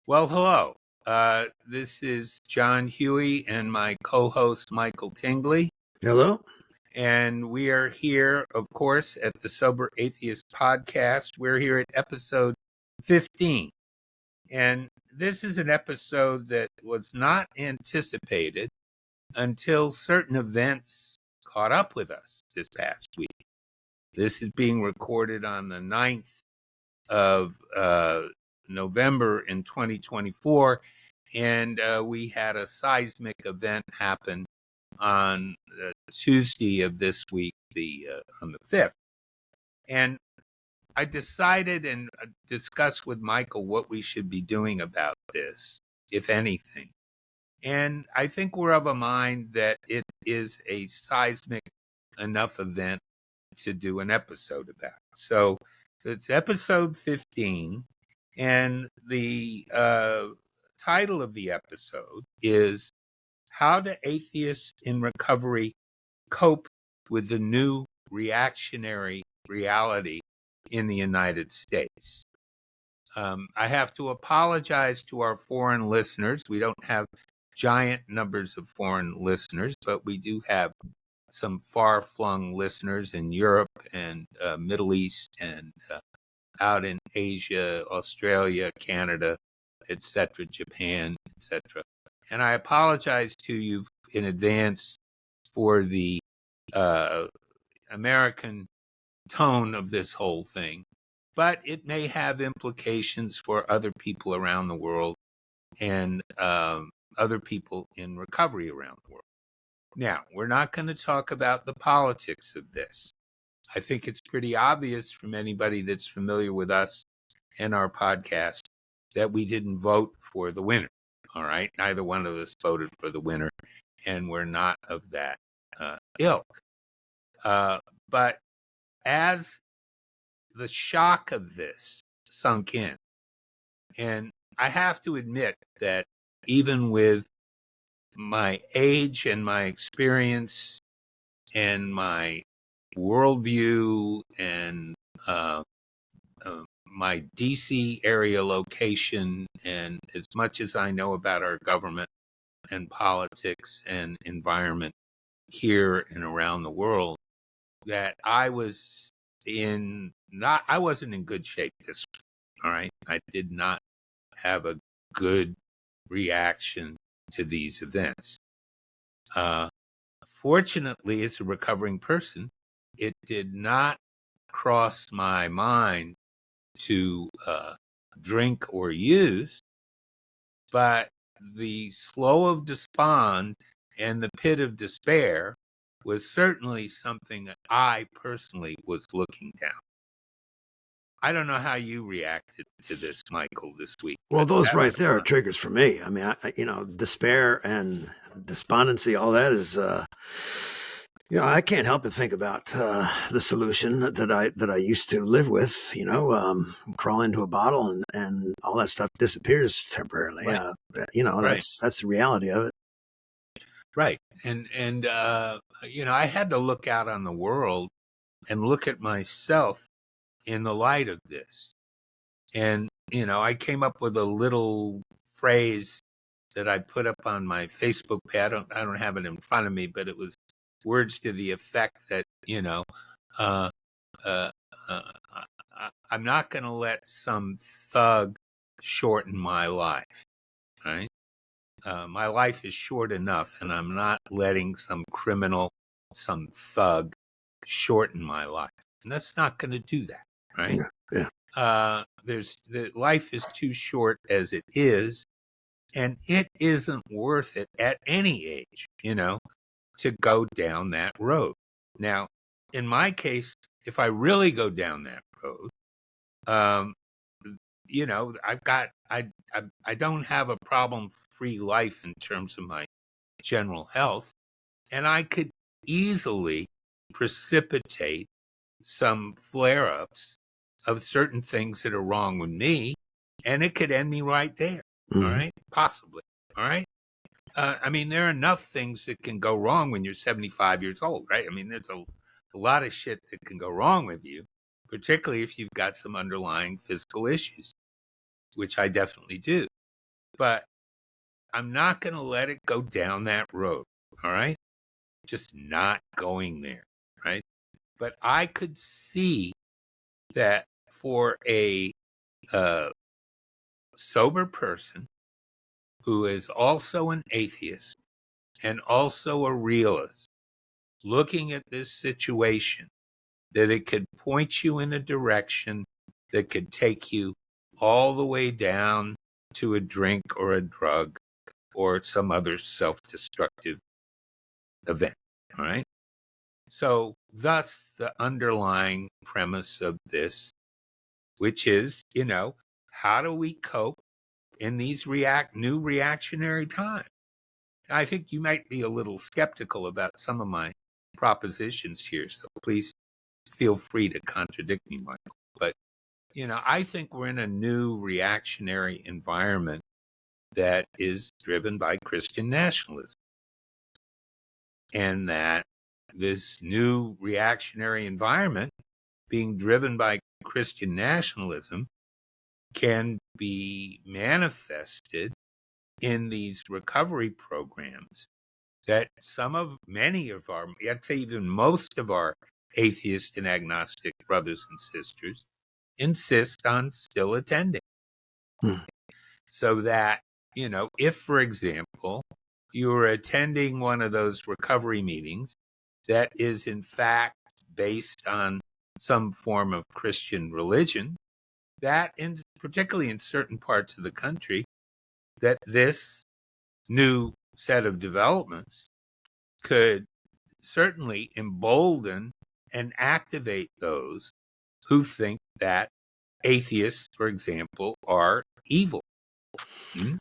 Well, hello. This is John Huey and my co-host Michael Tingley, Hello. and we are here, of course, at the Sober Atheist podcast. We're here at episode 15, and this is an episode that was not anticipated until certain events caught up with us this past week. This is being recorded on the 9th of November in 2024, and we had a seismic event happen on Tuesday of this week, on the 5th. And I decided and discussed with Michael what we should be doing about this, if anything. And I think we're of a mind that it is a seismic enough event to do an episode about. So it's episode 15, and the title of the episode is How Do Atheists in Recovery Cope with the New Reactionary Reality in the United States? I have to apologize to our foreign listeners. We don't have giant numbers of foreign listeners, but we do have some far-flung listeners in Europe and Middle East and out in Asia, Australia, Canada, etc., Japan, etc. And I apologize to you in advance for the American tone of this whole thing, but it may have implications for other people around the world and other people in recovery around the world. Now, we're not going to talk about the politics of this. I think it's pretty obvious from anybody that's familiar with us and our podcast that we didn't vote for the winner. All right. Neither one of us voted for the winner, and we're not of that ilk. But as the shock of this sunk in, and I have to admit that even with my age and my experience and my worldview and my DC area location, and as much as I know about our government and politics and environment here and around the world, that I wasn't in good shape this week. All right. I did not have a good reaction to these events. Fortunately, as a recovering person, it did not cross my mind to drink or use, but the slough of despond and the pit of despair was certainly something that I personally was looking down. I don't know how you reacted to this, Michael, this week. Well, those right there are triggers for me. I mean, despair and despondency, all that is, I can't help but think about the solution that I used to live with. Crawl into a bottle and all that stuff disappears temporarily. Right. That's the reality of it. Right, and I had to look out on the world and look at myself in the light of this. And, I came up with a little phrase that I put up on my Facebook page. I don't have it in front of me, but it was words to the effect that, I'm not going to let some thug shorten my life, right? My life is short enough, and I'm not letting some criminal, some thug shorten my life. And that's not going to do that, right? Yeah. Life is too short as it is, and it isn't worth it at any age, to go down that road. Now, in my case, if I really go down that road, I don't have a problem-free life in terms of my general health, and I could easily precipitate some flare-ups of certain things that are wrong with me, and it could end me right there. Mm-hmm. All right, possibly. All right. There are enough things that can go wrong when you're 75 years old, right? There's a lot of shit that can go wrong with you, particularly if you've got some underlying physical issues, which I definitely do. but I'm not going to let it go down that road. All right. Just not going there. Right. But I could see that for a sober person who is also an atheist and also a realist, looking at this situation, that it could point you in a direction that could take you all the way down to a drink or a drug or some other self-destructive event. All right. So, thus, the underlying premise of this, which is, how do we cope in these new reactionary times? I think you might be a little skeptical about some of my propositions here, so please feel free to contradict me, Michael. But, I think we're in a new reactionary environment that is driven by Christian nationalism. And that this new reactionary environment being driven by Christian nationalism can be manifested in these recovery programs that many of our, I'd say even most of our atheist and agnostic brothers and sisters insist on still attending. Hmm. So that, if, for example, you are attending one of those recovery meetings that is in fact based on some form of Christian religion, that particularly in certain parts of the country, that this new set of developments could certainly embolden and activate those who think that atheists, for example, are evil.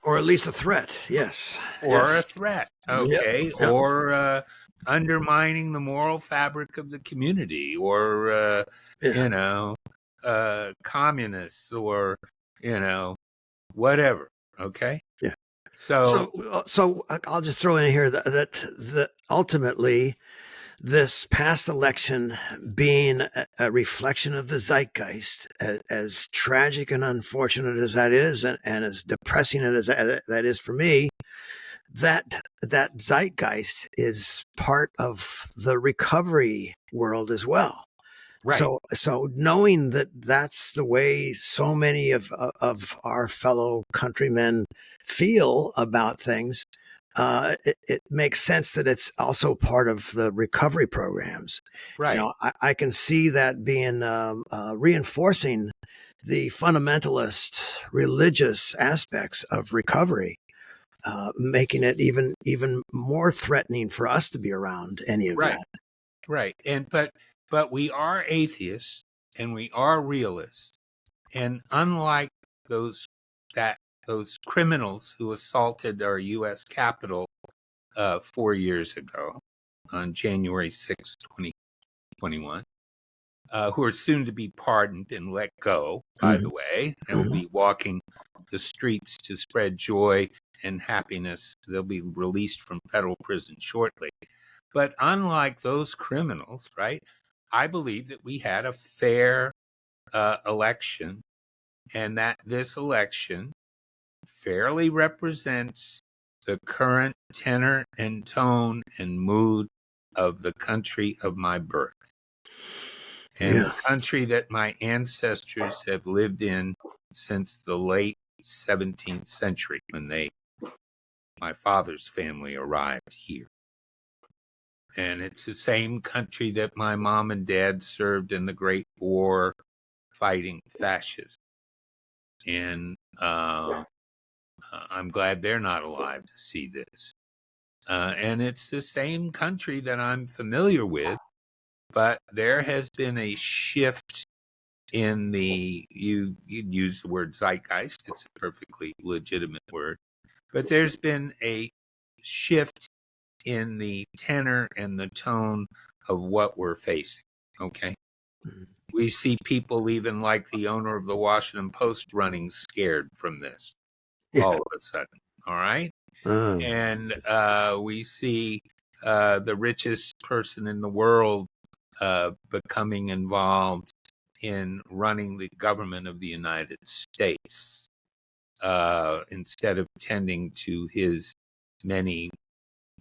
Or at least a threat. Yes. Or a Yes. threat, Yep. okay, Yep. or undermining the moral fabric of the community, or Yeah. communists, or whatever. Okay, Yeah. so So I'll just throw in here that ultimately this past election being a reflection of the zeitgeist, as tragic and unfortunate as that is, and as depressing as that is for me, that zeitgeist is part of the recovery world as well. right, So knowing that that's the way so many of our fellow countrymen feel about things, it makes sense that it's also part of the recovery programs. right, I can see that being reinforcing the fundamentalist religious aspects of recovery, making it even more threatening for us to be around any of right, that. right, and but we are atheists and we are realists, and unlike those those criminals who assaulted our U.S. Capitol 4 years ago on January 6th, 2021, who are soon to be pardoned and let go, by Mm-hmm. the way, and will Mm-hmm. be walking the streets to spread joy and happiness. They'll be released from federal prison shortly. But unlike those criminals, right, I believe that we had a fair election, and that this election fairly represents the current tenor and tone and mood of the country of my birth and the Yeah. country that my ancestors have lived in since the late 17th century when my father's family arrived here. And it's the same country that my mom and dad served in the Great War fighting fascism. And I'm glad they're not alive to see this. And it's the same country that I'm familiar with, but there has been a shift in you use the word zeitgeist. It's a perfectly legitimate word, but there's been a shift in the tenor and the tone of what we're facing. Okay. Mm-hmm. We see people, even like the owner of the Washington Post, running scared from this Yeah. all of a sudden. All right. Um, And we see the richest person in the world becoming involved in running the government of the United States. instead of tending to his many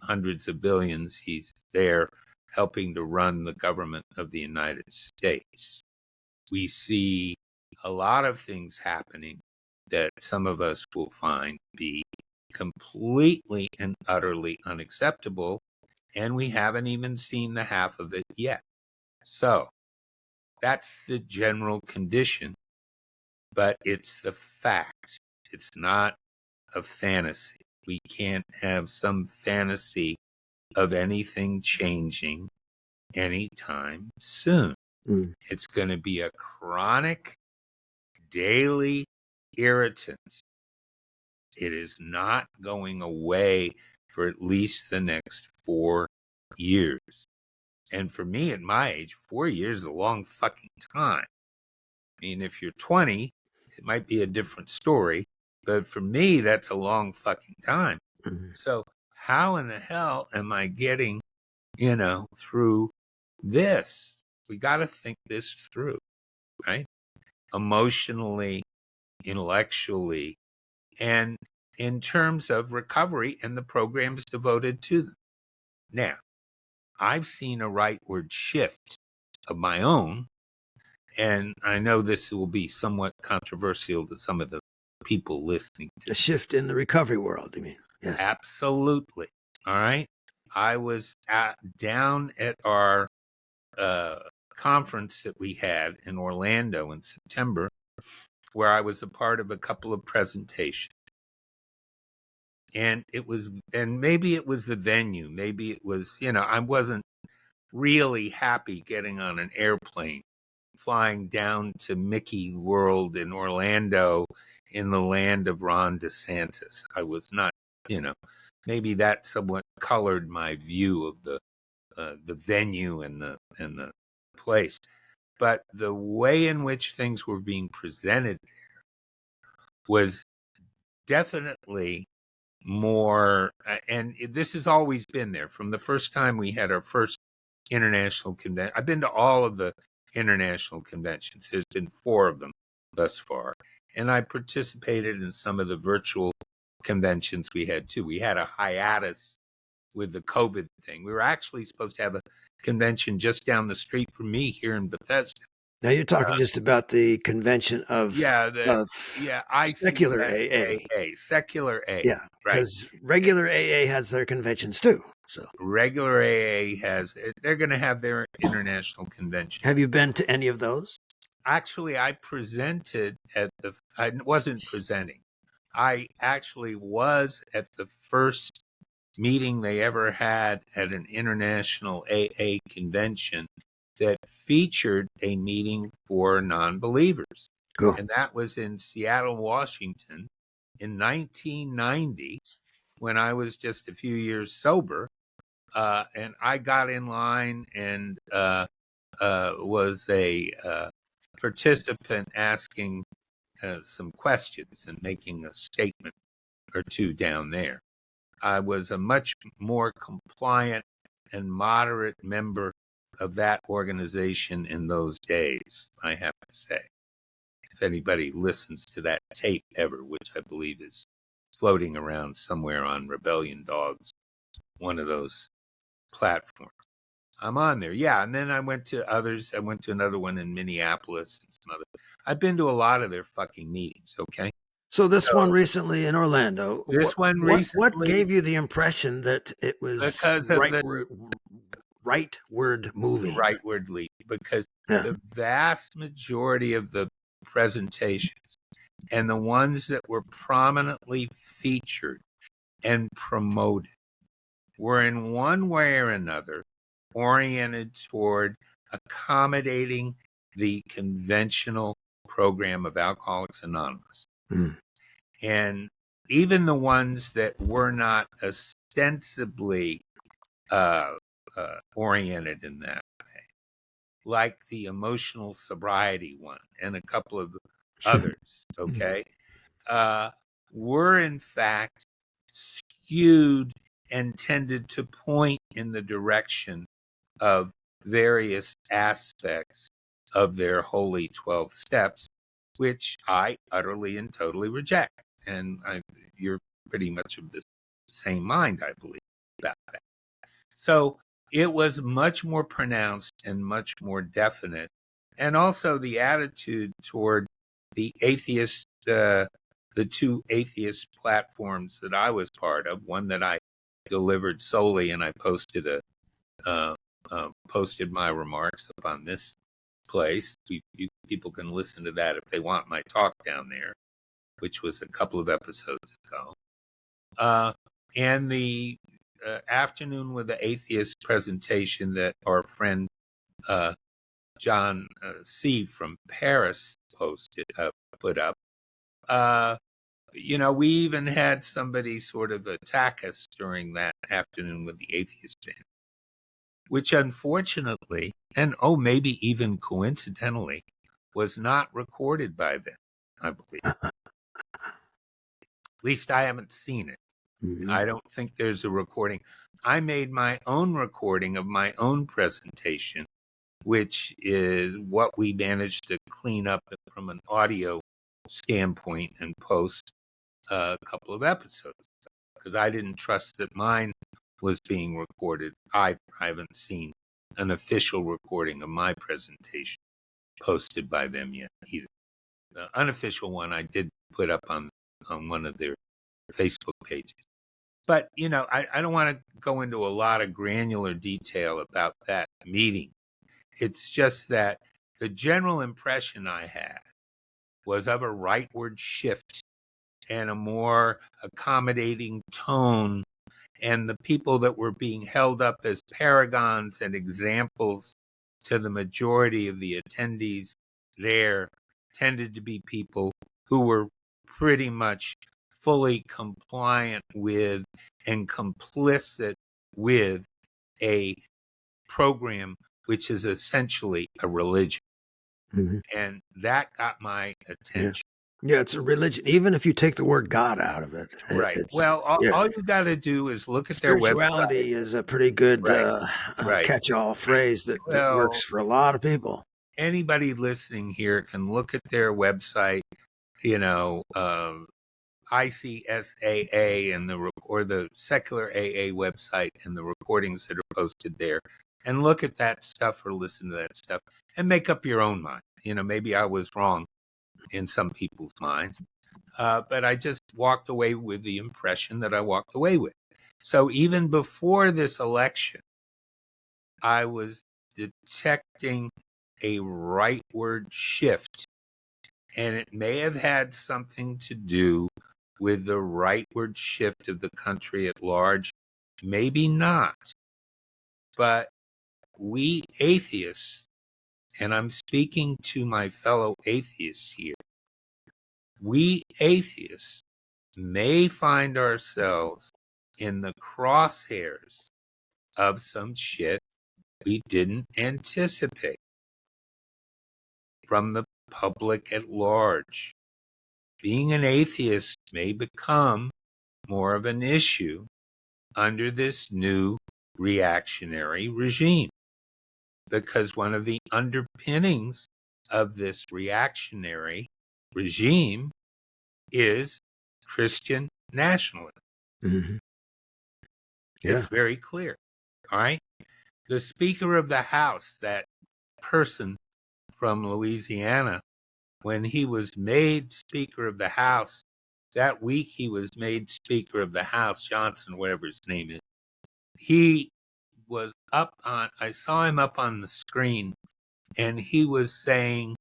hundreds of billions, he's there helping to run the government of the United States. We see a lot of things happening that some of us will find be completely and utterly unacceptable, and we haven't even seen the half of it yet. So that's the general condition, but it's the fact. It's not a fantasy. We can't have some fantasy of anything changing anytime soon. It's going to be a chronic, daily irritant. It is not going away for at least the next 4 years. And for me at my age, 4 years is a long fucking time. I mean, if you're 20, it might be a different story. But for me, that's a long fucking time. So how in the hell am I getting, through this? We got to think this through, right? Emotionally, intellectually, and in terms of recovery and the programs devoted to them. Now, I've seen a rightward shift of my own, and I know this will be somewhat controversial to some of the people listening to A shift in the recovery world, you mean? Yes. Absolutely. All right. I was down at our conference that we had in Orlando in September, where I was a part of a couple of presentations. And maybe it was the venue. Maybe it was, I wasn't really happy getting on an airplane, flying down to Mickey World in Orlando in the land of Ron DeSantis. I was not, maybe that somewhat colored my view of the venue and the place. But the way in which things were being presented there was definitely more, and this has always been there from the first time we had our first international convention. I've been to all of the international conventions. There's been 4 of them thus far. And I participated in some of the virtual conventions we had too. We had a hiatus with the COVID thing. We were actually supposed to have a convention just down the street from me here in Bethesda. Now you're talking just about the convention of secular AA. Secular AA. Yeah, right. because regular AA has their conventions too. So regular AA they're going to have their international convention. Have you been to any of those? Actually, I wasn't presenting. I actually was at the first meeting they ever had at an international AA convention that featured a meeting for non-believers. Cool. And that was in Seattle, Washington in 1990 when I was just a few years sober. And I got in line and was a participant asking some questions and making a statement or two down there. I was a much more compliant and moderate member of that organization in those days, I have to say. If anybody listens to that tape ever, which I believe is floating around somewhere on Rebellion Dogs, one of those platforms, I'm on there. Yeah, and then I went to others. I went to another one in Minneapolis and some other. I've been to a lot of their fucking meetings, okay? So this one recently in Orlando. What gave you the impression that it was rightward moving? Rightwardly, because the vast majority of the presentations and the ones that were prominently featured and promoted were in one way or another oriented toward accommodating the conventional program of Alcoholics Anonymous. And even the ones that were not ostensibly oriented in that way, like the emotional sobriety one and a couple of others, okay, were in fact skewed and tended to point in the direction of various aspects of their holy 12 steps, which I utterly and totally reject. and you're pretty much of the same mind, I believe, about that. So it was much more pronounced and much more definite. And also the attitude toward the the two atheist platforms that I was part of, one that I delivered solely, and I posted my remarks up on this place. People can listen to that if they want my talk down there, which was a couple of episodes ago. And the Afternoon with the Atheist presentation that our friend John C. from Paris put up. We even had somebody sort of attack us during that Afternoon with the Atheist band, which unfortunately, and maybe even coincidentally, was not recorded by them, I believe. At least I haven't seen it. Mm-hmm. I don't think there's a recording. I made my own recording of my own presentation, which is what we managed to clean up from an audio standpoint and post a couple of episodes, because I didn't trust that mine was being recorded. I haven't seen an official recording of my presentation posted by them yet either. The unofficial one I did put up on one of their Facebook pages. But, I don't want to go into a lot of granular detail about that meeting. It's just that the general impression I had was of a rightward shift and a more accommodating tone, and the people that were being held up as paragons and examples to the majority of the attendees there tended to be people who were pretty much fully compliant with and complicit with a program which is essentially a religion. Mm-hmm. And that got my attention. Yeah, it's a religion. Even if you take the word God out of it, Right. it's Well, all you got to do is look at their website. spirituality is a pretty good Right. catch-all phrase that works for a lot of people. Anybody listening here can look at their website, ICSAA or the secular AA website and the recordings that are posted there, and look at that stuff or listen to that stuff and make up your own mind. Maybe I was wrong in some people's minds, but I just walked away with the impression that I walked away with. So even before this election, I was detecting a rightward shift, and it may have had something to do with the rightward shift of the country at large. Maybe not. But we atheists, and I'm speaking to my fellow atheists here, we atheists may find ourselves in the crosshairs of some shit we didn't anticipate from the public at large. Being an atheist may become more of an issue under this new reactionary regime, because one of the underpinnings of this reactionary regime is Christian nationalism. Mm-hmm. Yeah. It's very clear. All right. The Speaker of the House, that person from Louisiana, when he was made Speaker of the House, that week he was made Speaker of the House, Johnson, whatever his name is, he was I saw him up on the screen, and he was saying,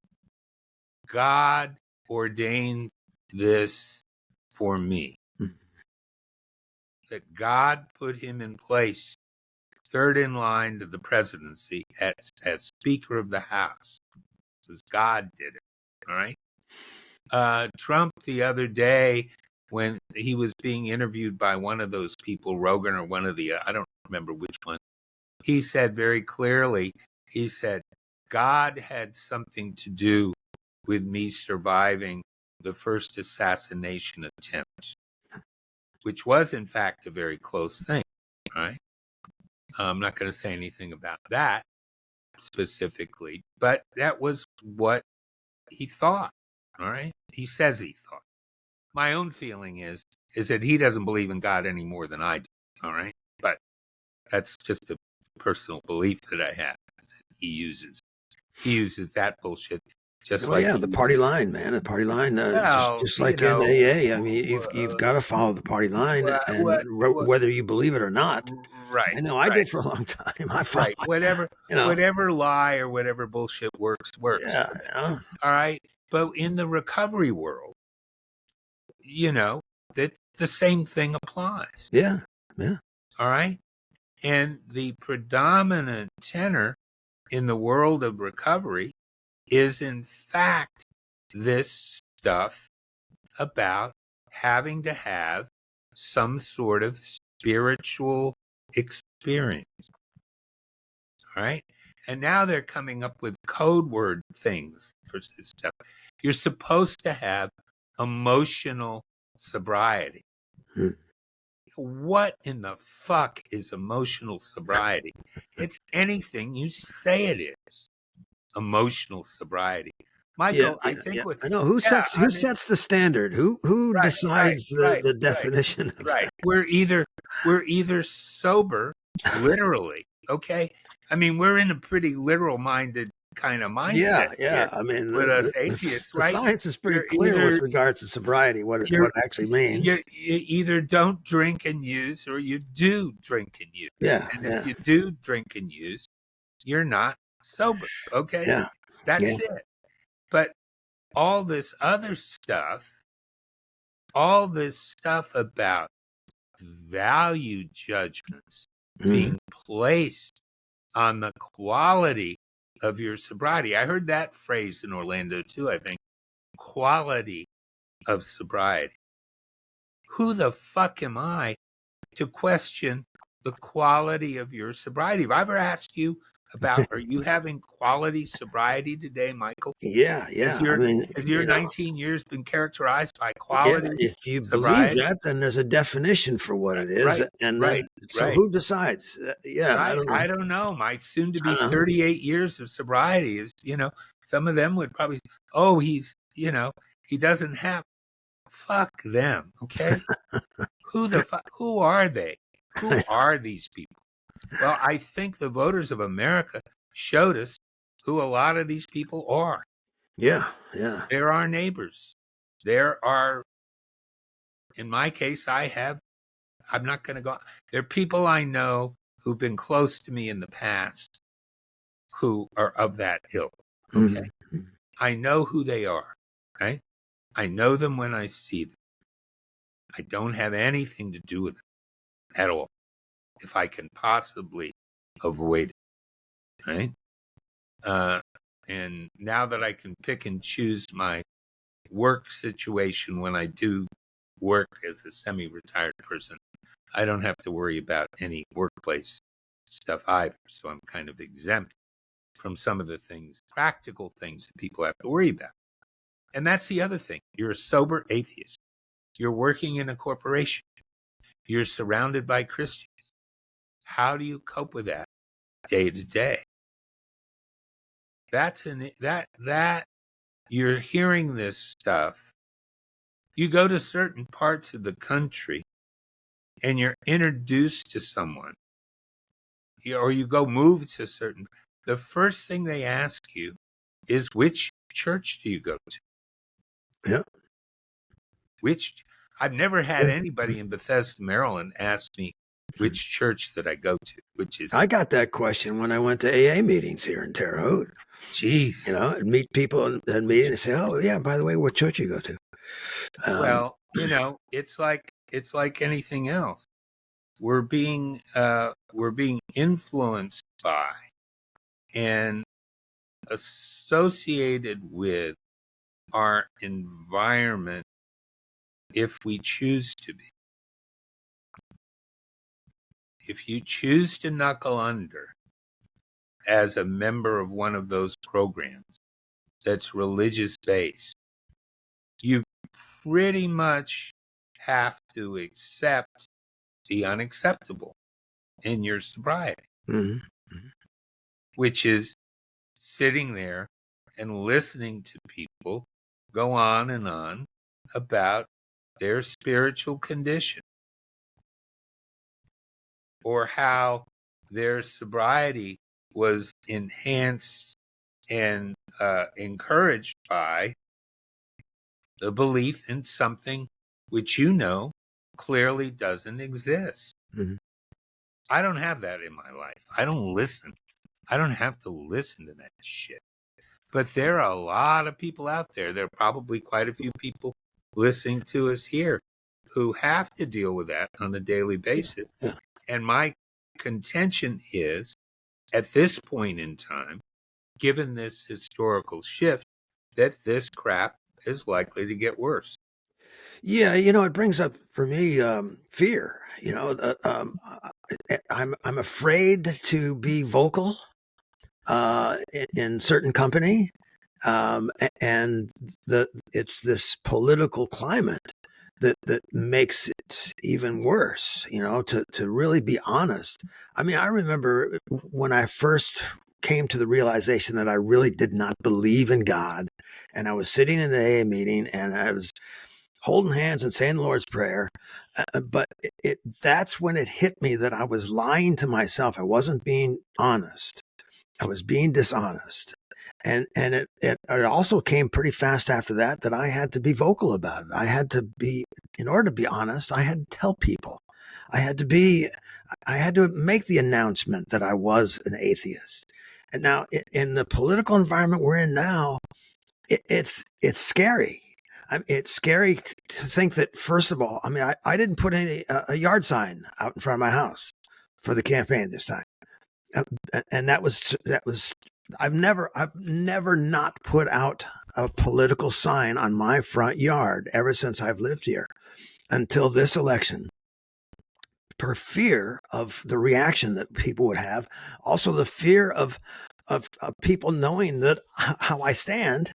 God ordained this for me. Mm-hmm. That God put him in place, third in line to the presidency as Speaker of the House. Because God did it. All right. Trump the other day, when he was being interviewed by one of those people, Rogan or one of the, I don't remember which one, he said very clearly, he said, God had something to do with me surviving the first assassination attempt, which was in fact a very close thing. All right. I'm not going to say anything about that specifically, but that was what he thought. All right. He says he thought. my own feeling is that he doesn't believe in God any more than I do. All right, but that's just a personal belief that I have. He uses that bullshit just Well, like yeah, he the party uses. line, man. The party line, Well, just like in AA. I mean, you've got to follow the party line, and what, whether you believe it or not. right, I know I right, did for a long time. I followed, right. Whatever, you know, whatever lie or whatever bullshit works yeah, for me. All right, but in the recovery world, that the same thing applies. yeah, yeah. All right, and the predominant tenor in the world of recovery is, in fact, this stuff about having to have some sort of spiritual experience. All right. And now they're coming up with code word things for this stuff. You're supposed to have emotional sobriety. Hmm. What in the fuck is emotional sobriety? It's anything you say it is. Emotional sobriety. Yeah, Michael, I yeah, think yeah. what, I know who yeah, sets I mean, the standard. Who right, right, decides right, the right, definition of right. that? We're either sober, literally, okay? I mean, we're in a pretty literal minded kind of mindset Yeah, yeah. here I mean, with us atheists, the right? science is pretty You're clear with either regards to sobriety, what you're it actually means. you either don't drink and use, or you do drink and use. Yeah, And if yeah, you do drink and use, you're not sober, okay? yeah, yeah. That's it. But all this other stuff, all this stuff about value judgments Mhm. being placed on the quality of your sobriety. I heard that phrase in Orlando too, I think. Quality of sobriety. Who the fuck am I to question the quality of your sobriety? If I ever asked you about, are you having quality sobriety today, Michael? Yeah, Has yeah. I your mean, has your 19 years been characterized by yeah, quality if you believe sobriety? that, then there's a definition for what it is, Right, and right, then so right. who decides? Yeah, I Right. don't know. I don't know. My soon to I be don't know. 38 years of sobriety is, some of them would probably, oh, he doesn't have, fuck them. Okay. Who are they? Who are these people? Well, I think the voters of America showed us who a lot of these people are. Yeah, yeah. They're our neighbors. There are, in my case, I'm not going to go, there are people I know who've been close to me in the past who are of that ilk. Okay. Mhm. I know who they are. Right. I know them when I see them. I don't have anything to do with them at all if I can possibly avoid it. Right. Uh, and now that I can pick and choose my work situation when I do work as a semi-retired person, I don't have to worry about any workplace stuff either. So I'm kind of exempt from some of the things, practical things that people have to worry about. And that's the other thing. You're a sober atheist. You're working in a corporation. You're surrounded by Christians. How do you cope with that day to day? That you're hearing this stuff. You go to certain parts of the country and you're introduced to someone, or you go move to certain. The first thing they ask you is, which church do you go to? Yeah. Which I've never had anybody in Bethesda, Maryland ask me which church that I go to, which is, I got that question when I went to AA meetings here in Terre Haute. geez. You know, I'd meet people and meet and say, "Oh, yeah, by the way, what church you go to?" Well, it's like anything else. We're being influenced by and associated with our environment if we choose to be. If you choose to knuckle under as a member of one of those programs that's religious based, you pretty much have to accept the unacceptable in your sobriety, Mhm. which is sitting there and listening to people go on and on about their spiritual condition or how their sobriety was enhanced and encouraged by the belief in something which clearly doesn't exist. Mm-hmm. I don't have that in my life. I don't listen. I don't have to listen to that shit. But there are a lot of people out there. There are probably quite a few people listening to us here who have to deal with that on a daily basis. Yeah. And my contention is, at this point in time, given this historical shift, that this crap is likely to get worse. Yeah, it brings up for me fear. I'm afraid to be vocal in certain company, and it's this political climate that makes it even worse. To really be honest. I mean, I remember when I first came to the realization that I really did not believe in God, and I was sitting in an AA meeting, and I was holding hands and saying the Lord's Prayer. But that's when it hit me that I was lying to myself. I wasn't being honest. I was being dishonest. And it also came pretty fast after that I had to be vocal about it. I had to be, in order to be honest, I had to tell people. I had to make the announcement that I was an atheist. And now in the political environment we're in now, it's scary. It's scary to think that, first of all, I mean, I didn't put a yard sign out in front of my house for the campaign this time. And that was, I've never not put out a political sign on my front yard ever since I've lived here until this election, per fear of the reaction that people would have. Also the fear of people knowing that how I stand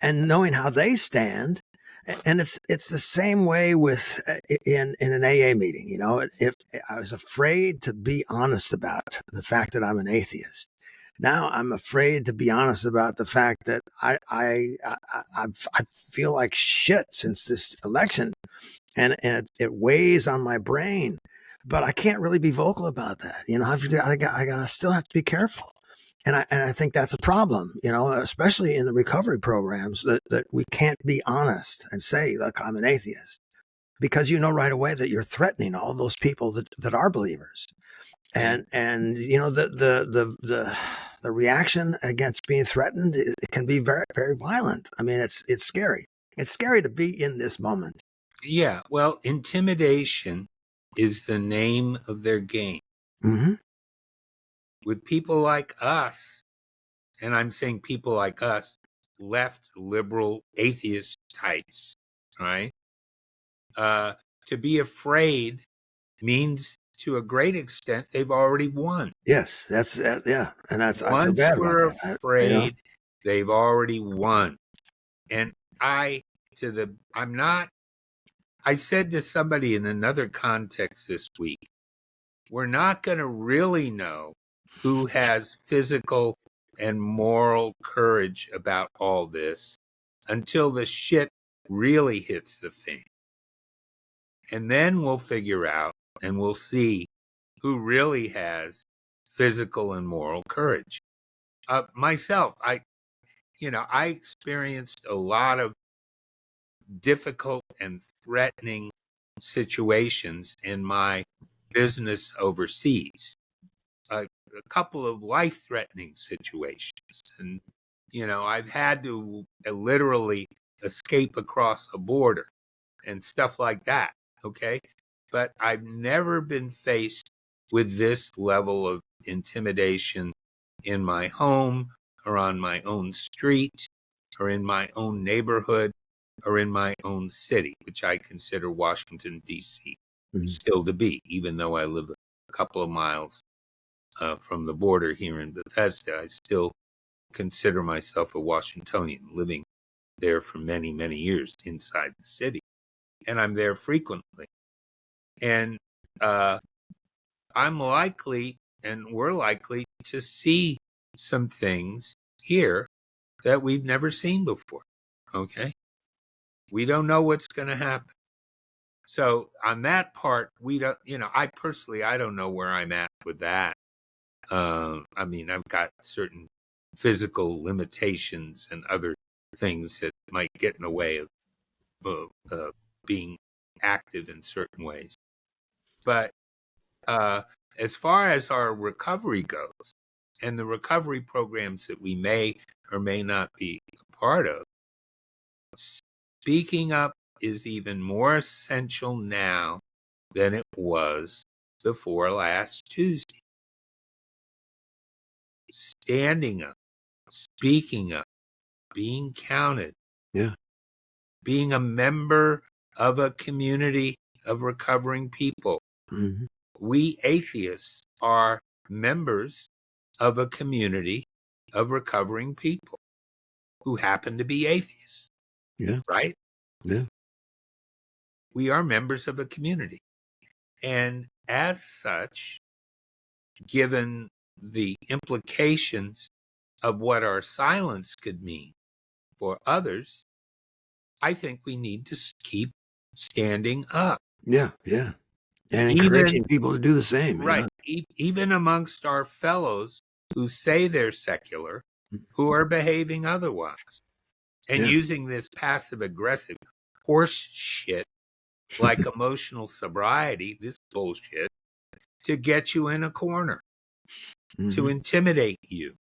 and knowing how they stand. And it's the same way with in an AA meeting. If I was afraid to be honest about the fact that I'm an atheist, now I'm afraid to be honest about the fact that I feel like shit since this election, and it weighs on my brain. But I can't really be vocal about that. I gotta still have to be careful. And I think that's a problem, especially in the recovery programs, that we can't be honest and say, look, I'm an atheist, because right away that you're threatening all those people that are believers. And the reaction against being threatened, it can be very, very violent. I mean, it's scary. It's scary to be in this moment. Yeah, well, intimidation is the name of their game. Mm-hmm. With people like us, and I'm saying people like us, left, liberal, atheist types, right? To be afraid means, to a great extent, they've already won. Yes, that's yeah, and that's, I feel Once bad about we're that. afraid, they've already won. And I said to somebody in another context this week, we're not going to really know who has physical and moral courage about all this until the shit really hits the fan. And then we'll figure out and we'll see who really has physical and moral courage. Myself, I experienced a lot of difficult and threatening situations in my business overseas. A couple of life-threatening situations, and I've had to literally escape across a border and stuff like that. Okay, but I've never been faced with this level of intimidation in my home or on my own street or in my own neighborhood or in my own city, which I consider Washington, D.C. still to be, even though I live a couple of miles from the border here in Bethesda. I still consider myself a Washingtonian, living there for many, many years inside the city. And I'm there frequently. And I'm likely, and we're likely, to see some things here that we've never seen before. Okay? We don't know what's going to happen. So on that part, we don't, I personally, I don't know where I'm at with that. I mean, I've got certain physical limitations and other things that might get in the way of being active in certain ways. But as far as our recovery goes, and the recovery programs that we may or may not be a part of, speaking up is even more essential now than it was before last Tuesday. Standing up, speaking up, being counted, Yeah. being a member of a community of recovering people. Mm-hmm. We atheists are members of a community of recovering people who happen to be atheists. Yeah. Right? Yeah. We are members of a community. And as such, given the implications of what our silence could mean for others, I think we need to keep standing up. Yeah. Yeah. And Even, encouraging people to do the same. right, Yeah. even amongst our fellows who say they're secular, who are behaving otherwise, and Yeah. using this passive aggressive horse shit like emotional sobriety, this bullshit, to get you in a corner, to Mm-hmm. intimidate you,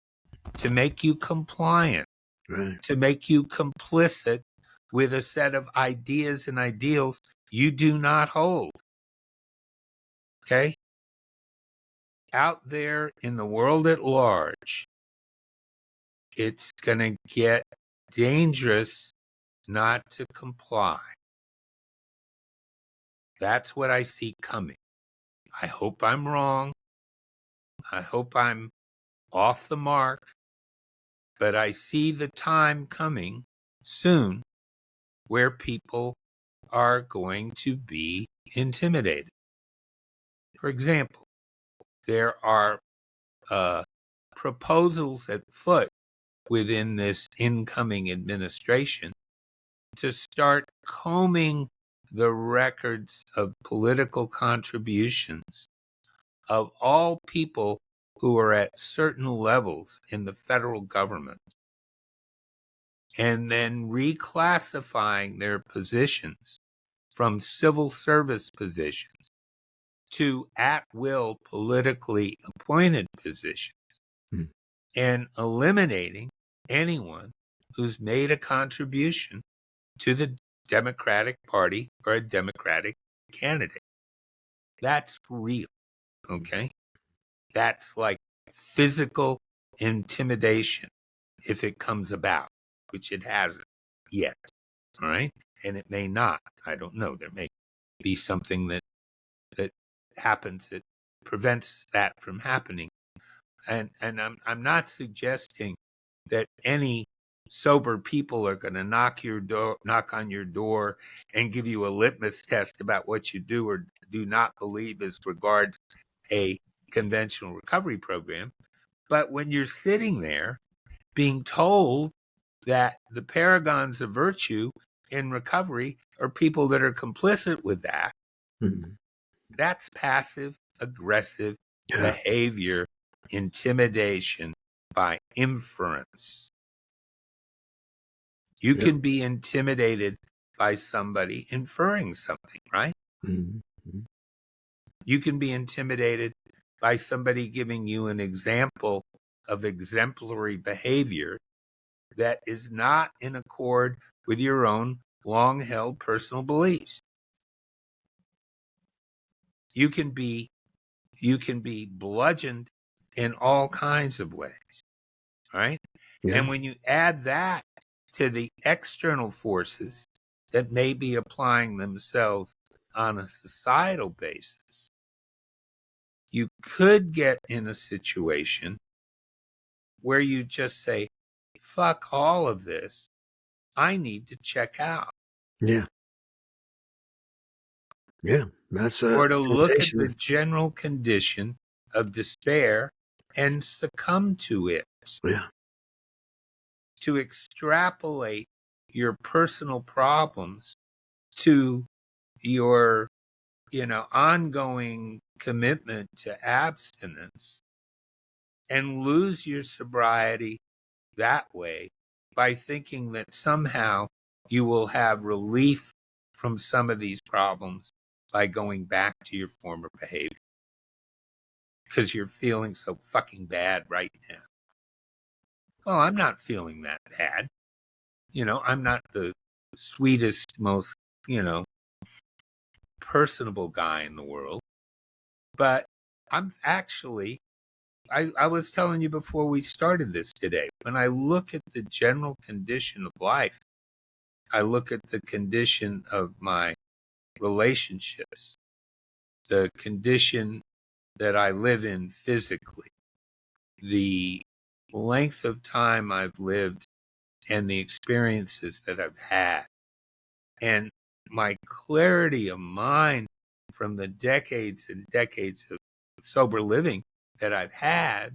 to make you compliant, Right. to make you complicit with a set of ideas and ideals you do not hold. Okay? Out there in the world at large, it's going to get dangerous not to comply. That's what I see coming. I hope I'm wrong. I hope I'm off the mark. But I see the time coming soon where people are going to be intimidated. For example, there are proposals at foot within this incoming administration to start combing the records of political contributions of all people who are at certain levels in the federal government, and then reclassifying their positions from civil service positions to at-will politically appointed positions, and eliminating anyone who's made a contribution to the Democratic Party or a Democratic candidate. That's real, okay? That's like physical intimidation if it comes about, which it hasn't yet, all right? And it may not. I don't know. There may be something that happens that prevents that from happening. And I'm not suggesting that any sober people are going to knock on your door and give you a litmus test about what you do or do not believe as regards a conventional recovery program. But when you're sitting there being told that the paragons of virtue in recovery are people that are complicit with that, that's passive aggressive behavior, intimidation by inference. You can be intimidated by somebody inferring something, right? You can be intimidated by somebody giving you an example of exemplary behavior that is not in accord with your own long-held personal beliefs. You can be bludgeoned in all kinds of ways, right? Yeah. And when you add that to the external forces that may be applying themselves on a societal basis, you could get in a situation where you just say, fuck all of this. I need to check out. Yeah. Yeah. That's a or to look at the temptation. general condition of despair and succumb to it. Yeah. To extrapolate your personal problems to your, ongoing commitment to abstinence and lose your sobriety that way by thinking that somehow you will have relief from some of these problems by going back to your former behavior because you're feeling so fucking bad right now. Well, I'm not feeling that bad. I'm not the sweetest, most, personable guy in the world, but I'm actually, I was telling you before we started this today, when I look at the general condition of life, I look at the condition of my relationships, the condition that I live in physically, the length of time I've lived, and the experiences that I've had, and my clarity of mind from the decades and decades of sober living that I've had,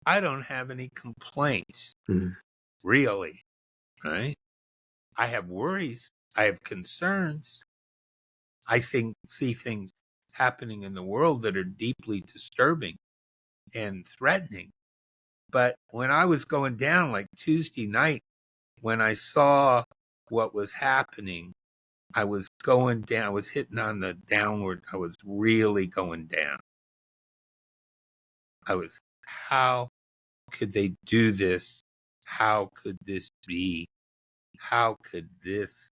I don't have any complaints, really, right? I have worries. I have concerns. I see things happening in the world that are deeply disturbing and threatening. But when I was going down, like Tuesday night, when I saw what was happening, I was going down. I was hitting on the downward. I was really going down. How could they do this? How could this be? How could this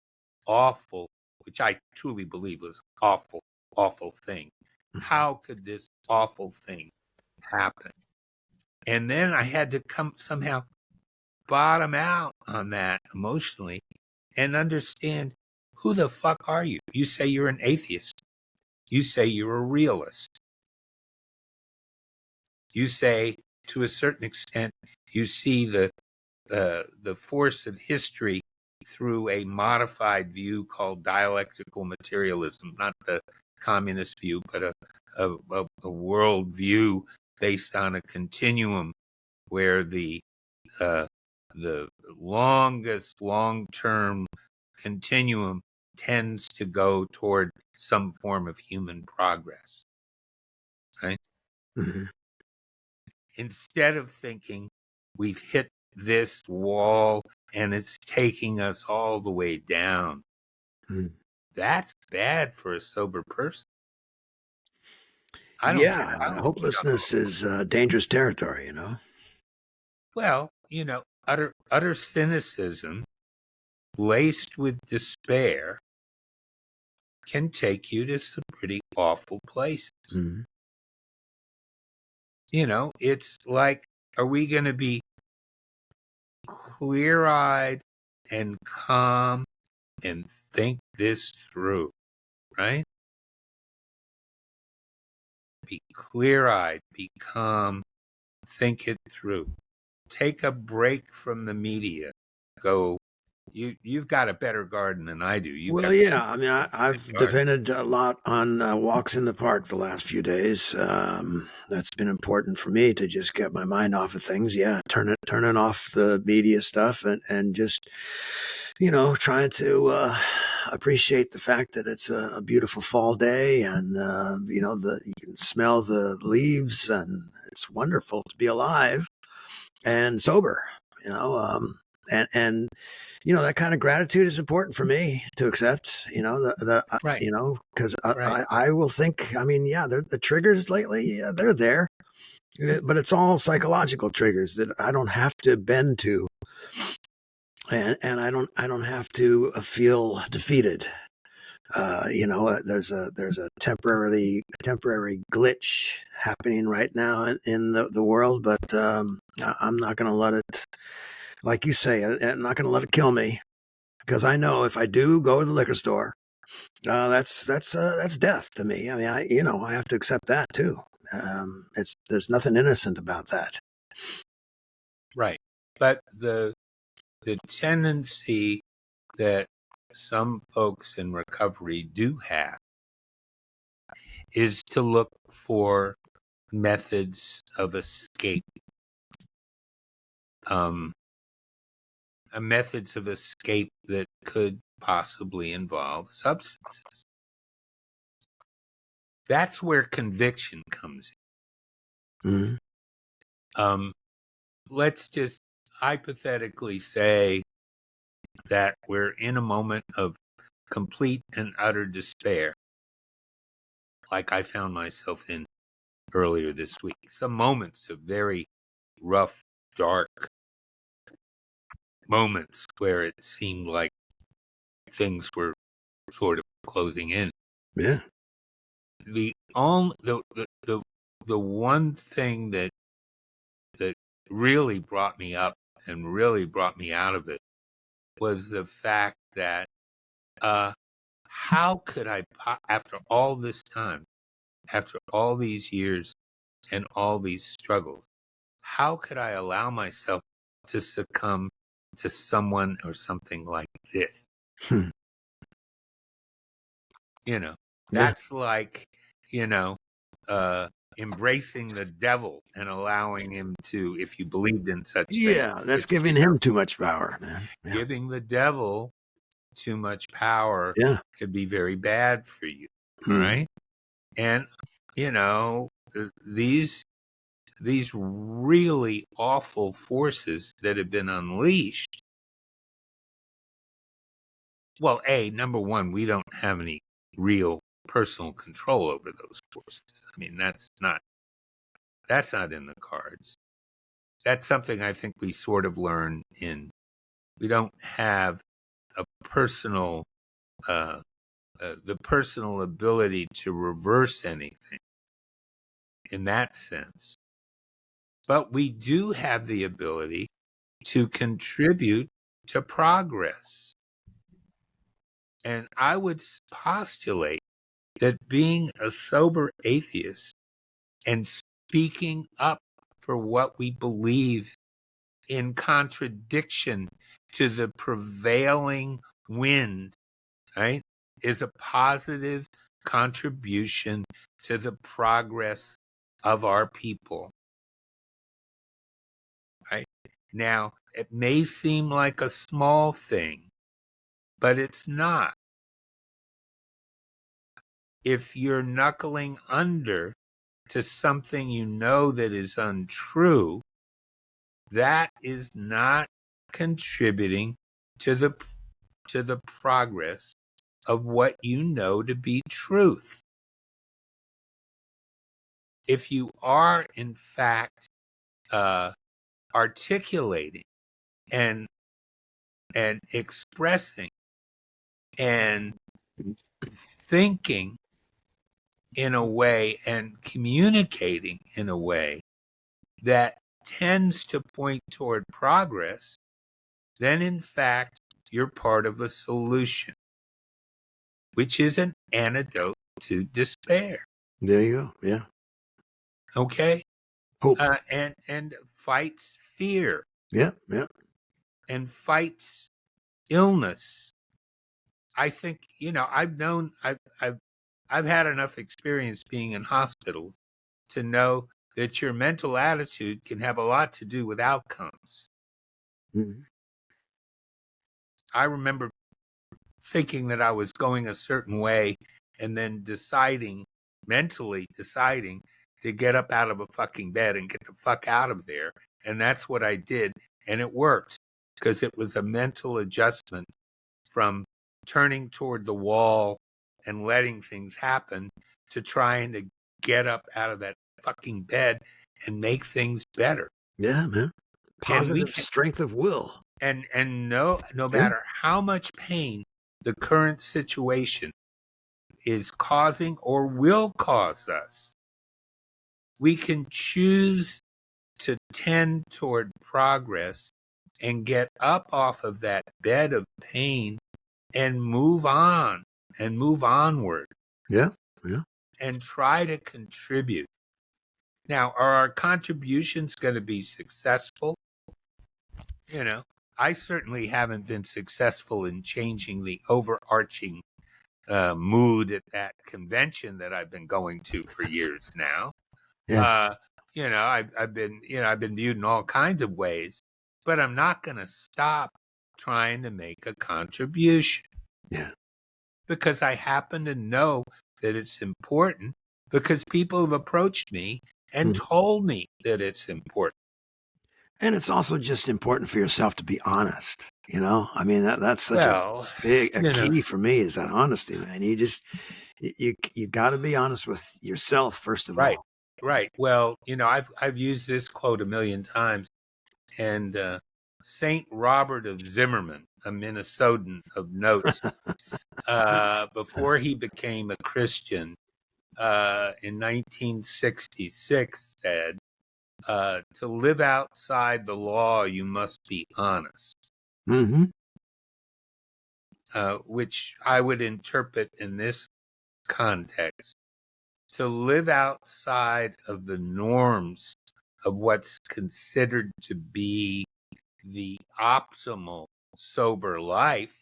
awful, which I truly believe was awful, awful thing, how could this awful thing happen? And then I had to come somehow bottom out on that emotionally and understand, who the fuck are you? You say you're an atheist. You say you're a realist. You say, to a certain extent, you see the force of history through a modified view called dialectical materialism, not the communist view, but a world view based on a continuum where the longest long-term continuum tends to go toward some form of human progress, right? Mm-hmm. Instead of thinking we've hit this wall and it's taking us all the way down. That's bad for a sober person. I don't care. Hopelessness is dangerous territory, Well, utter cynicism laced with despair can take you to some pretty awful places. Mm-hmm. It's like, are we going to be clear-eyed and calm and think this through, right? Be clear-eyed, be calm, think it through. Take a break from the media. Go. You've got a better garden than I do. Well, yeah. I mean, I've depended a lot on walks in the park the last few days. That's been important for me to just get my mind off of things. Yeah, turning off the media stuff and just, trying to appreciate the fact that it's a beautiful fall day, and you can smell the leaves, and it's wonderful to be alive and sober. And that kind of gratitude is important for me to accept, right. Because Right. I will think, I mean, yeah, the triggers lately, yeah, they're there, but it's all psychological triggers that I don't have to bend to. And I don't have to feel defeated. There's a temporary glitch happening right now in the world, but I'm not going to let it, like you say, I'm not going to let it kill me, because I know if I do go to the liquor store, that's death to me. I mean, I have to accept that too. There's nothing innocent about that. Right. But the tendency that some folks in recovery do have is to look for methods of escape. Methods of escape that could possibly involve substances. That's where conviction comes Mhm. in. Let's just hypothetically say that we're in a moment of complete and utter despair, like I found myself in earlier this week. Some moments of very rough, dark moments where it seemed like things were sort of closing in. Yeah. The only the one thing that really brought me up and really brought me out of it was the fact that how could I, after all this time, after all these years and all these struggles, how could I allow myself to succumb to someone or something like this? Hmm. You know, Yeah. that's like, you know, embracing the devil and allowing him to, if you believed in such things, Yeah, that's it's, giving him too much power, man. Yeah. giving the devil too much power Yeah. could be very bad for you. All Mhm. right. And, you know, these really awful forces that have been unleashed. Well, number one, we don't have any real personal control over those forces. I mean, that's not in the cards. That's something I think we sort of learn in. We don't have a personal, uh, the personal ability to reverse anything in that sense. But we do have the ability to contribute to progress. And I would postulate that being a sober atheist and speaking up for what we believe in contradiction to the prevailing wind, right, is a positive contribution to the progress of our people. Right? Now, it may seem like a small thing, but it's not. If you're knuckling under to something you know that is untrue, that is not contributing to the progress of what you know to be truth. If you are in fact articulating and expressing and thinking in a way and communicating in a way that tends to point toward progress, then in fact you're part of a solution, which is an antidote to despair. There you go. Yeah. Okay, Hope. and fights fear Yeah. Yeah. and fights illness. I think I've had enough experience being in hospitals to know that your mental attitude can have a lot to do with outcomes. Mhm. I remember thinking that I was going a certain way and then mentally deciding to get up out of a fucking bed and get the fuck out of there. And that's what I did. And it worked because it was a mental adjustment from turning toward the wall and letting things happen to trying to get up out of that fucking bed and make things better. Yeah, man. And we Positive can, strength of will. and no Yeah. matter how much pain the current situation is causing or will cause us, we can choose to tend toward progress and get up off of that bed of pain and move on and move onward Yeah. Yeah. and try to contribute. Now, are our contributions going to be successful? You know, I certainly haven't been successful in changing the overarching mood at that convention that I've been going to for years now. Yeah. I've been viewed in all kinds of ways, but I'm not going to stop trying to make a contribution. Yeah. because I happen to know that it's important because people have approached me and Mhm. told me that it's important. And it's also just important for yourself to be honest. I mean, that's such a Well, a you know, key for me is that honesty, man. You got to be honest with yourself first of right, all. right. Well, I've used this quote a million times, and Saint Robert of Zimmerman, a Minnesotan of note, before he became a Christian in 1966, said, "To live outside the law, you must be honest," Hmm. which I would interpret in this context. To live outside of the norms of what's considered to be the optimal sober life,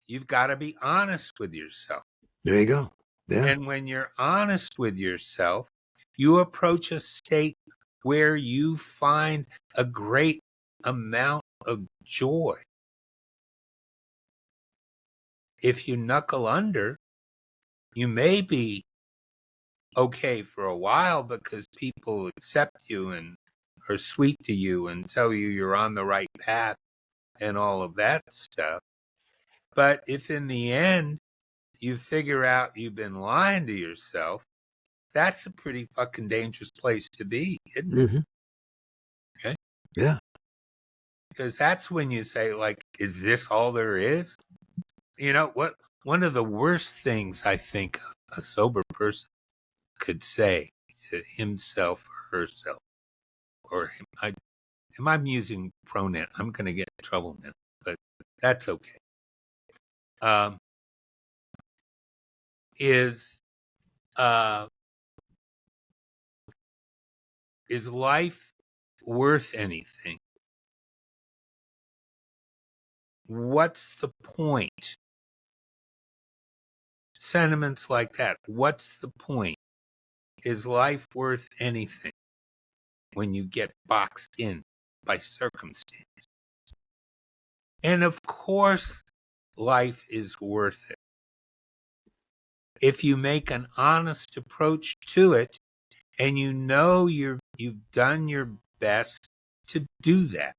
you've got to be honest with yourself. There you go. Yeah. And when you're honest with yourself, you approach a state where you find a great amount of joy. If you knuckle under, you may be okay for a while because people accept you and are sweet to you and tell you you're on the right path and all of that stuff. But if in the end you figure out you've been lying to yourself, that's a pretty fucking dangerous place to be, isn't it? Hmm. Okay. Yeah. Because that's when you say, like, is this all there is? You know what? One of the worst things I think a sober person could say to himself or herself, or him, am I using pronoun? I'm going to get in trouble now, but that's okay. Um, is uh, is life worth anything? What's the point? Sentiments like that. What's the point? Is life worth anything when you get boxed in by circumstance? And of course, life is worth it. If you make an honest approach to it and you know you've done your best to do that.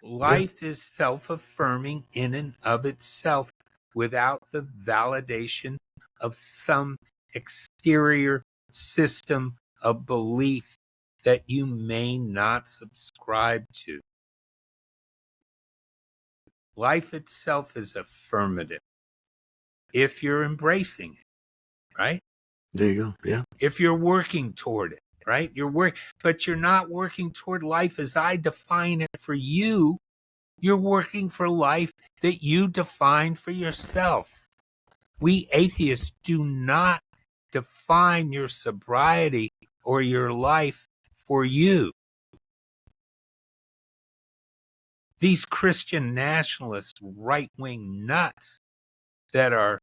Yeah. Life is self-affirming in and of itself without the validation of some exterior system of belief that you may not subscribe to. Life itself is affirmative if you're embracing it, right? There you go. Yeah. If you're working toward it, right? But you're not working toward life as I define it for you. You're working for life that you define for yourself. We atheists do not define your sobriety or your life for you. These Christian nationalist right-wing nuts that are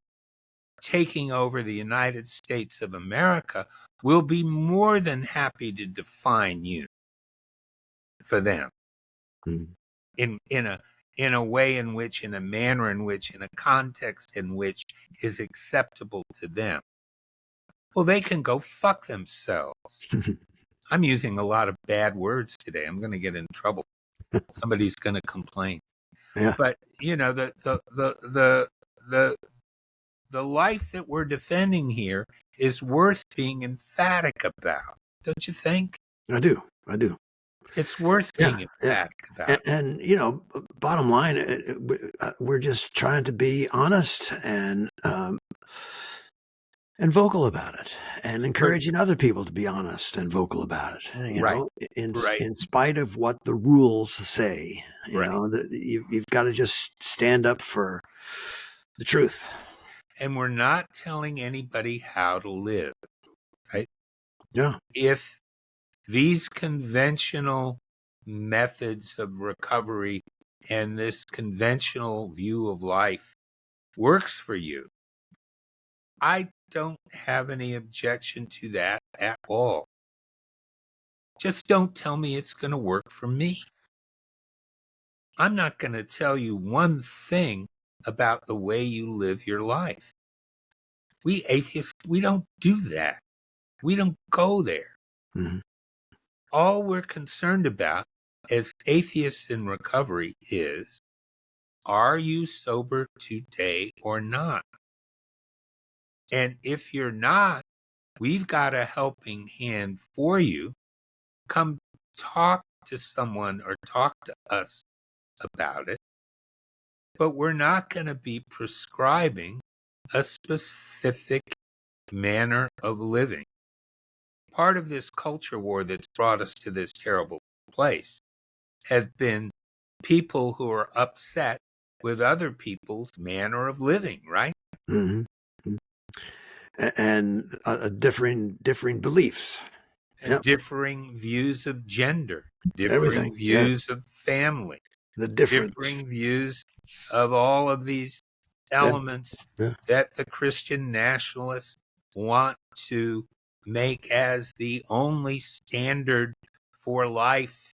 taking over the United States of America will be more than happy to define you for them Mhm. in a way in which, in a manner in which, in a context in which is acceptable to them. Well, they can go fuck themselves. I'm using a lot of bad words today. I'm going to get in trouble. Somebody's going to complain. Yeah. But the life that we're defending here is worth being emphatic about, don't you think? I do. I do. It's worth Yeah. being Yeah. emphatic about. And bottom line, we're just trying to be honest and vocal about it, and But encouraging other people to be honest and vocal about it. right, right, In spite of what the rules say, right. you've got to just stand up for the truth. And we're not telling anybody how to live, right? Yeah. If these conventional methods of recovery and this conventional view of life works for you, I don't have any objection to that at all. Just don't tell me it's going to work for me. I'm not going to tell you one thing about the way you live your life. We atheists, we don't do that. We don't go there. Mm-hmm. All we're concerned about as atheists in recovery is, are you sober today or not? And if you're not, we've got a helping hand for you. Come talk to someone or talk to us about it. But we're not going to be prescribing a specific manner of living. Part of this culture war that's brought us to this terrible place has been people who are upset with other people's manner of living, right? Mm-hmm. And differing beliefs. And Yep. differing views of gender, differing Everything. Yeah. views of family, The difference. differing views of all of these elements Yeah. that the Christian nationalists want to make as the only standard for life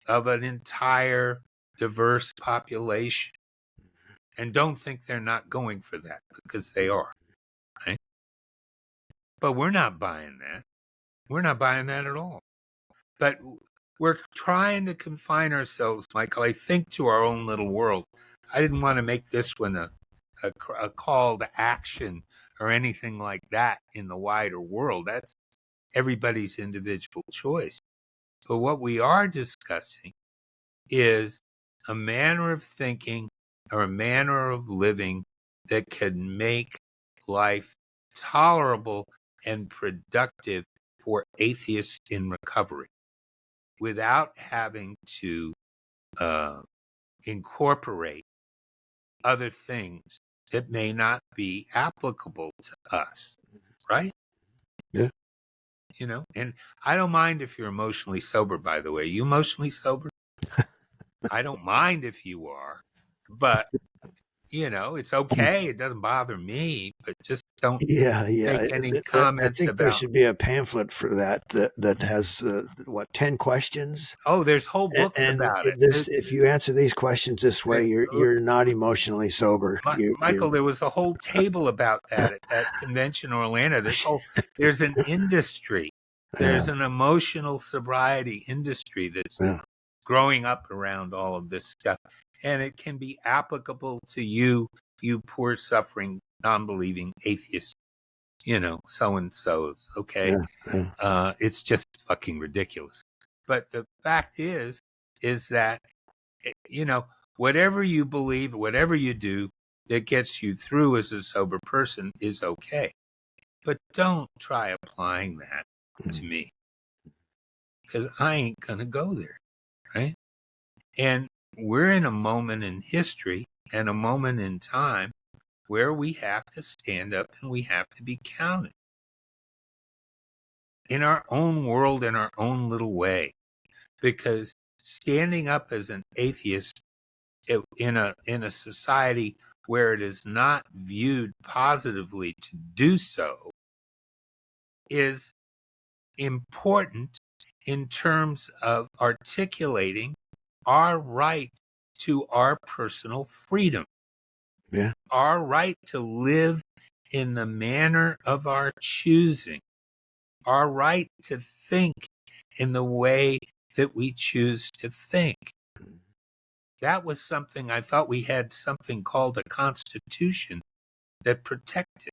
of an entire diverse population. And don't think they're not going for that, because they are, right? But we're not buying that. We're not buying that at all. But we're trying to confine ourselves, Michael, I think, to our own little world. I didn't want to make this one a call to action or anything like that in the wider world. That's everybody's individual choice. But what we are discussing is a manner of thinking or a manner of living that can make life tolerable and productive for atheists in recovery without having to incorporate other things that may not be applicable to us, right? Yeah. You know, and I don't mind if you're emotionally sober, by the way. You emotionally sober? I don't mind if you are, but, you know, it's okay. It doesn't bother me, but just don't Yeah, yeah. make any I comments think there about, should be a pamphlet for that has 10 questions, oh, there's whole books and about it. if you answer these questions this way, you're not emotionally sober. Michael, there was a whole table about that at that convention in Orlando. There's an industry. There's Yeah, an emotional sobriety industry that's yeah, growing up around all of this stuff. And it can be applicable to you, you poor, suffering, non-believing atheist, you know, so-and-sos, okay? yeah, yeah. It's just fucking ridiculous. But the fact is that, you know, whatever you believe, whatever you do that gets you through as a sober person is okay. But don't try applying that to me, because I ain't going to go there, right? And we're in a moment in history and a moment in time where we have to stand up and we have to be counted in our own world, in our own little way. Because standing up as an atheist in a society where it is not viewed positively to do so is important in terms of articulating our right to our personal freedom, Yeah. our right to live in the manner of our choosing, our right to think in the way that we choose to think. That was something I thought we had something called a constitution that protected.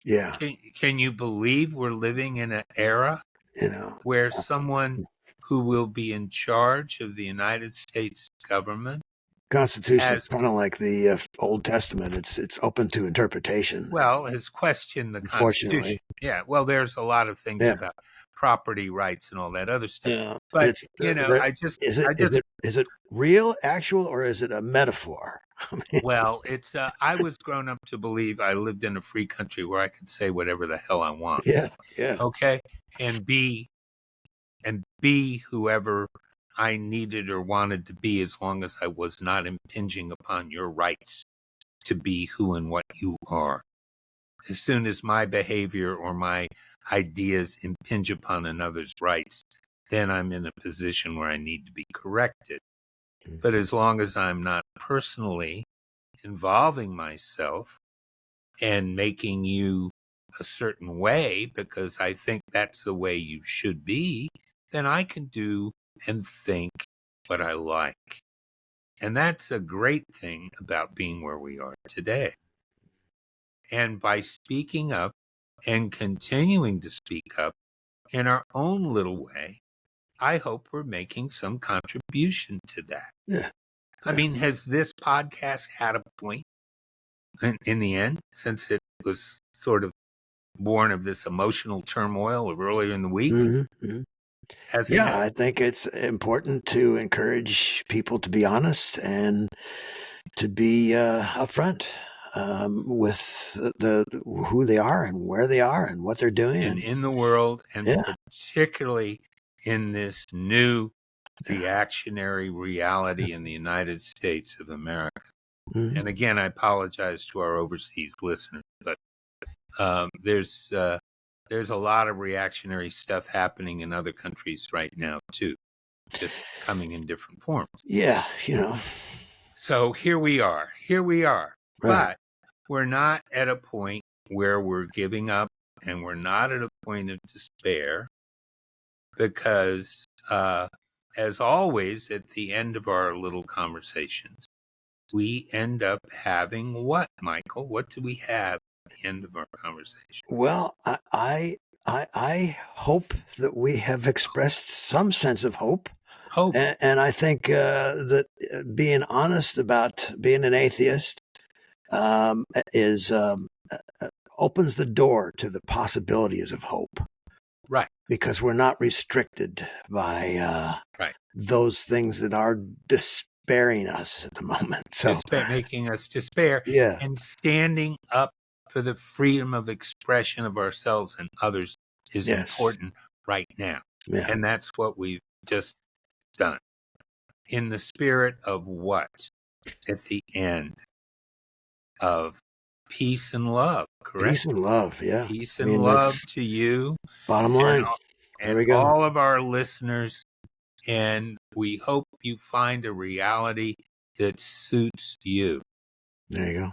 Yeah. Can you believe we're living in an era You know, where someone who will be in charge of the United States government Constitution is has, kind of like the Old Testament. It's open to interpretation. has questioned the Unfortunately, Constitution? Yeah, well, there's a lot of things yeah, about property rights and all that other stuff. yeah. But, It's you know, is it real, actual, or is it a metaphor? I mean, well, it's, I was grown up to believe I lived in a free country where I could say whatever the hell I want. yeah, yeah, Okay. And be whoever I needed or wanted to be, as long as I was not impinging upon your rights to be who and what you are. As soon as my behavior or my ideas impinge upon another's rights, then I'm in a position where I need to be corrected. But as long as I'm not personally involving myself and making you a certain way because I think that's the way you should be, then I can do and think what I like. And that's a great thing about being where we are today. And by speaking up and continuing to speak up in our own little way, I hope we're making some contribution to that. Yeah. I mean, has this podcast had a point in the end, since it was sort of born of this emotional turmoil of earlier in the week? Mm-hmm. Has it Yeah, had? I think it's important to encourage people to be honest and to be upfront with who they are and where they are and what they're doing. And And in the world, and yeah, particularly in this new yeah. reactionary reality in the United States of America. Mm-hmm. And again, I apologize to our overseas listeners, but there's a lot of reactionary stuff happening in other countries right now too, just coming in different forms. Yeah, So here we are. right. But we're not at a point where we're giving up, and we're not at a point of despair, because as always, at the end of our little conversations, we end up having what, Michael? What do we have at the end of our conversation? Well, I hope that we have expressed some sense of hope. Hope. And I think that being honest about being an atheist is opens the door to the possibilities of hope. Right. Because we're not restricted by Right. those things that are despairing us at the moment. So Making us despair, yeah, and standing up for the freedom of expression of ourselves and others is yes, important right now. yeah, And that's what we've just done. In the spirit of what? At the end of peace and love, correct? peace and love. Yeah, Peace I and mean love that's to you bottom and, line. There we go. all of our listeners. And we hope you find a reality that suits you. There you go.